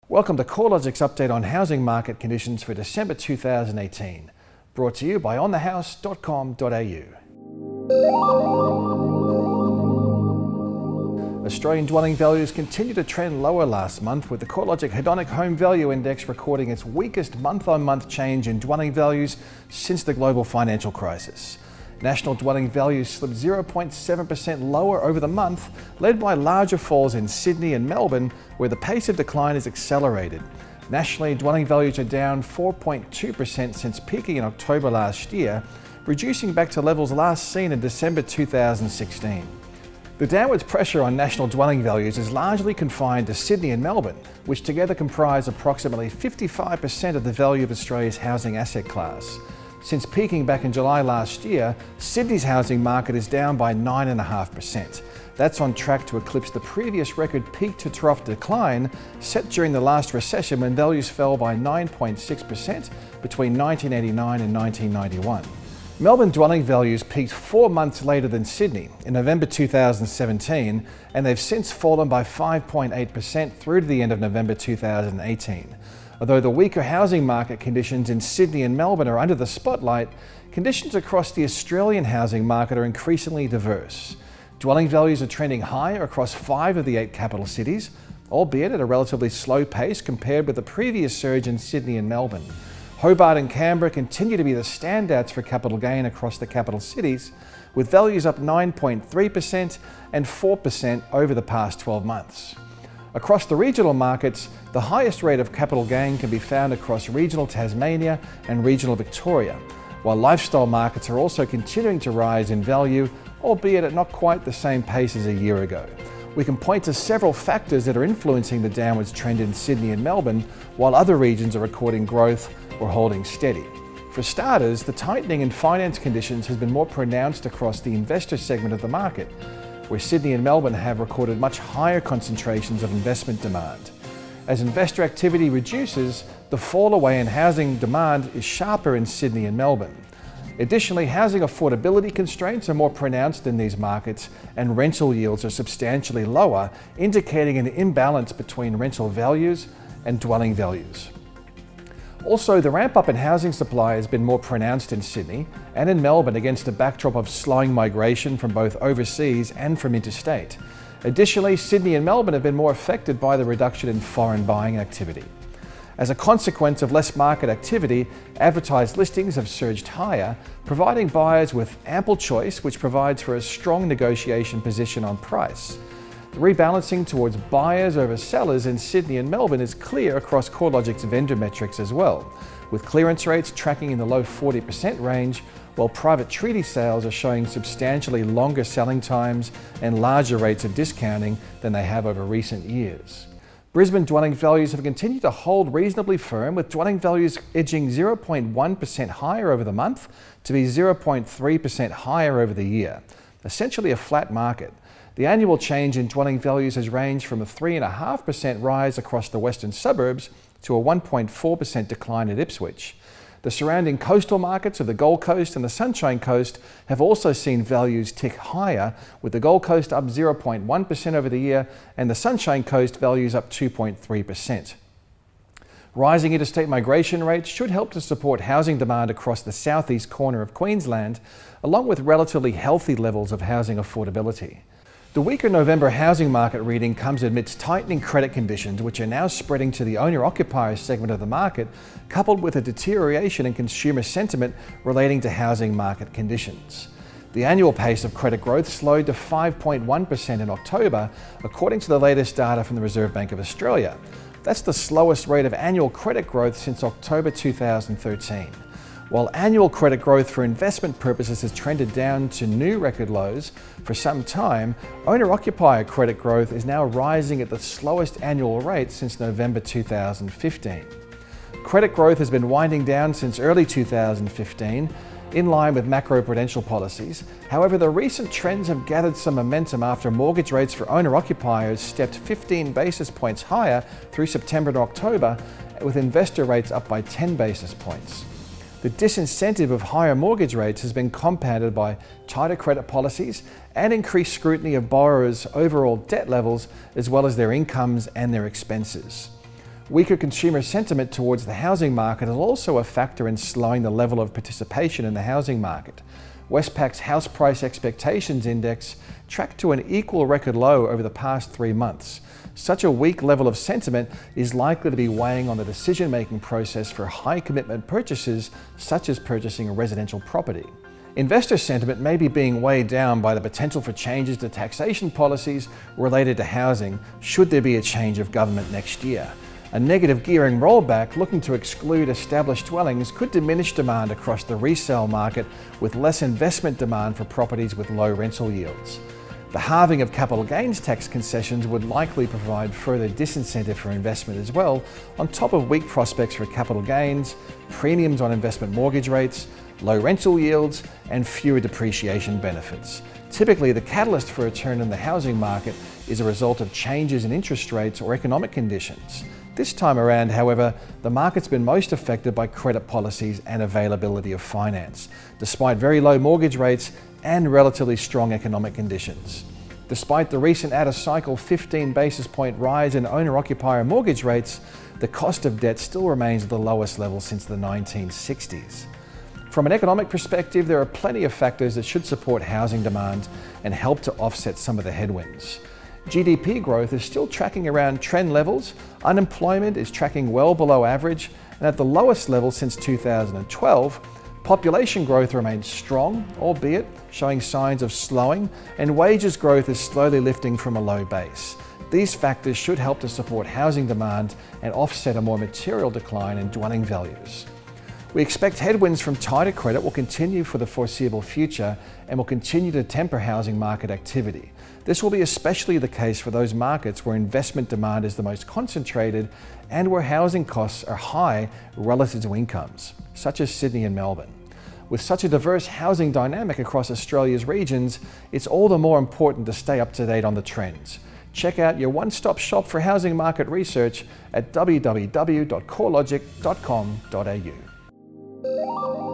Welcome to CoreLogic's update on housing market conditions for December 2018, brought to you by onthehouse.com.au. Australian dwelling values continue to trend lower last month, with the CoreLogic Hedonic Home Value Index recording its weakest month-on-month change in dwelling values since the global financial crisis. National dwelling values slipped 0.7% lower over the month, led by larger falls in Sydney and Melbourne, where the pace of decline is accelerated. Nationally, dwelling values are down 4.2% since peaking in October last year, reducing back to levels last seen in December 2016. The downwards pressure on national dwelling values is largely confined to Sydney and Melbourne, which together comprise approximately 55% of the value of Australia's housing asset class. Since peaking back in July last year, Sydney's housing market is down by 9.5%. That's on track to eclipse the previous record peak to trough decline set during the last recession, when values fell by 9.6% between 1989 and 1991. Melbourne dwelling values peaked 4 months later than Sydney in November 2017, and they've since fallen by 5.8% through to the end of November 2018. Although the weaker housing market conditions in Sydney and Melbourne are under the spotlight, conditions across the Australian housing market are increasingly diverse. Dwelling values are trending higher across 5 of the 8 capital cities, albeit at a relatively slow pace compared with the previous surge in Sydney and Melbourne. Hobart and Canberra continue to be the standouts for capital gain across the capital cities, with values up 9.3% and 4% over the past 12 months. Across the regional markets, the highest rate of capital gain can be found across regional Tasmania and regional Victoria, while lifestyle markets are also continuing to rise in value, albeit at not quite the same pace as a year ago. We can point to several factors that are influencing the downwards trend in Sydney and Melbourne, while other regions are recording growth or holding steady. For starters, the tightening in finance conditions has been more pronounced across the investor segment of the market, where Sydney and Melbourne have recorded much higher concentrations of investment demand. As investor activity reduces, the fall away in housing demand is sharper in Sydney and Melbourne. Additionally, housing affordability constraints are more pronounced in these markets, and rental yields are substantially lower, indicating an imbalance between rental values and dwelling values. Also, the ramp-up in housing supply has been more pronounced in Sydney and in Melbourne against a backdrop of slowing migration from both overseas and from interstate. Additionally, Sydney and Melbourne have been more affected by the reduction in foreign buying activity. As a consequence of less market activity, advertised listings have surged higher, providing buyers with ample choice, which provides for a strong negotiation position on price. The rebalancing towards buyers over sellers in Sydney and Melbourne is clear across CoreLogic's vendor metrics as well, with clearance rates tracking in the low 40% range, while private treaty sales are showing substantially longer selling times and larger rates of discounting than they have over recent years. Brisbane dwelling values have continued to hold reasonably firm, with dwelling values edging 0.1% higher over the month to be 0.3% higher over the year, essentially a flat market. The annual change in dwelling values has ranged from a 3.5% rise across the western suburbs to a 1.4% decline at Ipswich. The surrounding coastal markets of the Gold Coast and the Sunshine Coast have also seen values tick higher, with the Gold Coast up 0.1% over the year and the Sunshine Coast values up 2.3%. Rising interstate migration rates should help to support housing demand across the southeast corner of Queensland, along with relatively healthy levels of housing affordability. The weaker November housing market reading comes amidst tightening credit conditions, which are now spreading to the owner-occupier segment of the market, coupled with a deterioration in consumer sentiment relating to housing market conditions. The annual pace of credit growth slowed to 5.1% in October, according to the latest data from the Reserve Bank of Australia. That's the slowest rate of annual credit growth since October 2013. While annual credit growth for investment purposes has trended down to new record lows for some time, owner-occupier credit growth is now rising at the slowest annual rate since November 2015. Credit growth has been winding down since early 2015, in line with macroprudential policies. However, the recent trends have gathered some momentum after mortgage rates for owner-occupiers stepped 15 basis points higher through September to October, with investor rates up by 10 basis points. The disincentive of higher mortgage rates has been compounded by tighter credit policies and increased scrutiny of borrowers' overall debt levels, as well as their incomes and their expenses. Weaker consumer sentiment towards the housing market is also a factor in slowing the level of participation in the housing market. Westpac's House Price Expectations Index tracked to an equal record low over the past 3 months. Such a weak level of sentiment is likely to be weighing on the decision-making process for high-commitment purchases, such as purchasing a residential property. Investor sentiment may be being weighed down by the potential for changes to taxation policies related to housing should there be a change of government next year. A negative gearing rollback looking to exclude established dwellings could diminish demand across the resale market, with less investment demand for properties with low rental yields. The halving of capital gains tax concessions would likely provide further disincentive for investment as well, on top of weak prospects for capital gains, premiums on investment mortgage rates, low rental yields, and fewer depreciation benefits. Typically, the catalyst for a turn in the housing market is a result of changes in interest rates or economic conditions. This time around, however, the market's been most affected by credit policies and availability of finance, despite very low mortgage rates and relatively strong economic conditions. Despite the recent out-of-cycle 15 basis point rise in owner-occupier mortgage rates, the cost of debt still remains at the lowest level since the 1960s. From an economic perspective, there are plenty of factors that should support housing demand and help to offset some of the headwinds. GDP growth is still tracking around trend levels, unemployment is tracking well below average, and at the lowest level since 2012, population growth remains strong, albeit showing signs of slowing, and wages growth is slowly lifting from a low base. These factors should help to support housing demand and offset a more material decline in dwelling values. We expect headwinds from tighter credit will continue for the foreseeable future and will continue to temper housing market activity. This will be especially the case for those markets where investment demand is the most concentrated and where housing costs are high relative to incomes, such as Sydney and Melbourne. With such a diverse housing dynamic across Australia's regions, it's all the more important to stay up to date on the trends. Check out your one-stop shop for housing market research at www.corelogic.com.au.